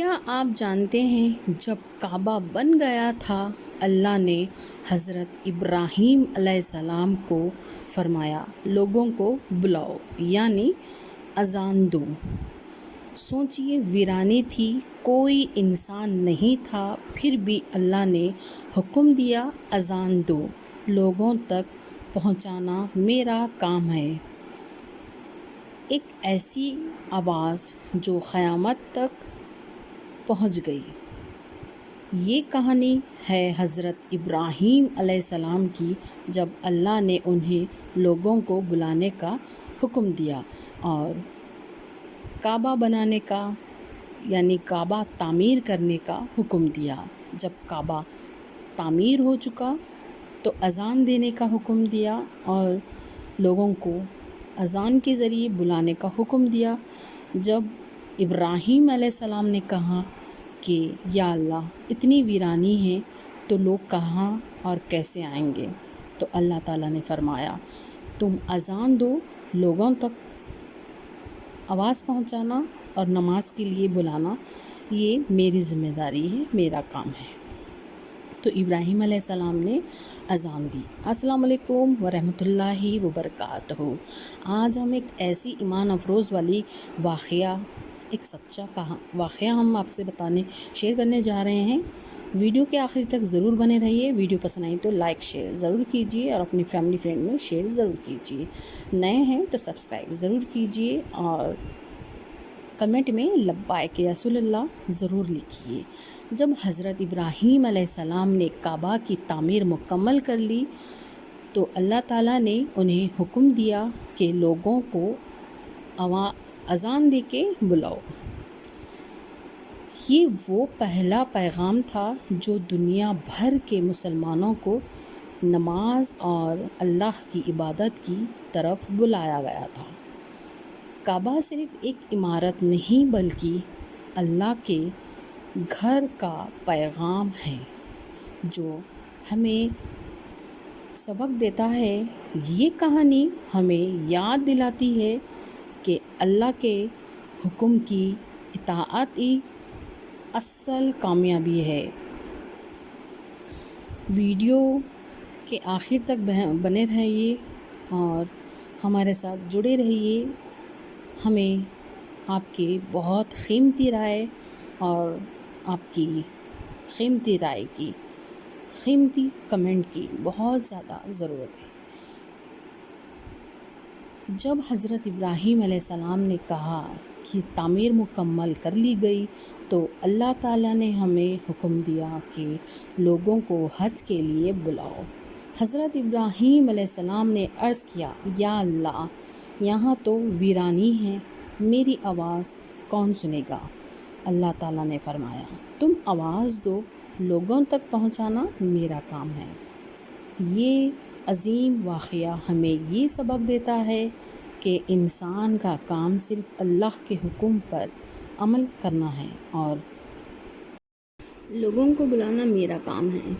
کیا آپ جانتے ہیں جب کعبہ بن گیا تھا اللہ نے حضرت ابراہیم علیہ السلام کو فرمایا لوگوں کو بلاؤ یعنی اذان دو۔ سوچئے ویرانی تھی، کوئی انسان نہیں تھا، پھر بھی اللہ نے حکم دیا اذان دو، لوگوں تک پہنچانا میرا کام ہے۔ ایک ایسی آواز جو قیامت تک پہنچ گئی۔ یہ کہانی ہے حضرت ابراہیم علیہ السلام کی، جب اللہ نے انہیں لوگوں کو بلانے کا حکم دیا اور کعبہ بنانے کا یعنی کعبہ تعمیر کرنے کا حکم دیا۔ جب کعبہ تعمیر ہو چکا تو اذان دینے کا حکم دیا اور لوگوں کو اذان کے ذریعے بلانے کا حکم دیا۔ جب ابراہیم علیہ السلام نے کہا کہ یا اللہ اتنی ویرانی ہے تو لوگ کہاں اور کیسے آئیں گے، تو اللہ تعالیٰ نے فرمایا تم اذان دو، لوگوں تک آواز پہنچانا اور نماز کے لیے بلانا یہ میری ذمہ داری ہے، میرا کام ہے۔ تو ابراہیم علیہ السلام نے اذان دی۔ السلام علیکم ورحمۃ اللہ وبرکاتہ۔ آج ہم ایک ایسی ایمان افروز والی ایک سچا واقعہ ہم آپ سے شیئر کرنے جا رہے ہیں۔ ویڈیو کے آخر تک ضرور بنے رہیے۔ ویڈیو پسند آئی تو لائک شیئر ضرور کیجیے اور اپنی فیملی فرینڈ میں شیئر ضرور کیجیے۔ نئے ہیں تو سبسکرائب ضرور کیجیے اور کمنٹ میں لبیک یا رسول اللہ ضرور لکھیے۔ جب حضرت ابراہیم علیہ السلام نے کعبہ کی تعمیر مکمل کر لی تو اللہ تعالیٰ نے انہیں حکم دیا کہ لوگوں کو اذان دے کے بلاؤ۔ یہ وہ پہلا پیغام تھا جو دنیا بھر کے مسلمانوں کو نماز اور اللہ کی عبادت کی طرف بلایا گیا تھا۔ کعبہ صرف ایک عمارت نہیں بلکہ اللہ کے گھر کا پیغام ہے جو ہمیں سبق دیتا ہے۔ یہ کہانی ہمیں یاد دلاتی ہے کہ اللہ کے حکم کی اطاعت ہی اصل کامیابی ہے۔ ویڈیو کے آخر تک بنے رہیے اور ہمارے ساتھ جڑے رہیے۔ ہمیں آپ کی بہت قیمتی رائے اور آپ کی قیمتی رائے کی قیمتی کمنٹ کی بہت زیادہ ضرورت ہے۔ جب حضرت ابراہیم علیہ السلام نے کہا کہ تعمیر مکمل کر لی گئی تو اللہ تعالیٰ نے ہمیں حکم دیا کہ لوگوں کو حج کے لیے بلاؤ۔ حضرت ابراہیم علیہ السلام نے عرض کیا یا اللہ یہاں تو ویرانی ہے، میری آواز کون سنے گا؟ اللہ تعالیٰ نے فرمایا تم آواز دو، لوگوں تک پہنچانا میرا کام ہے۔ یہ عظیم واقعہ ہمیں یہ سبق دیتا ہے کہ انسان کا کام صرف اللہ کے حکم پر عمل کرنا ہے اور لوگوں کو بلانا میرا کام ہے۔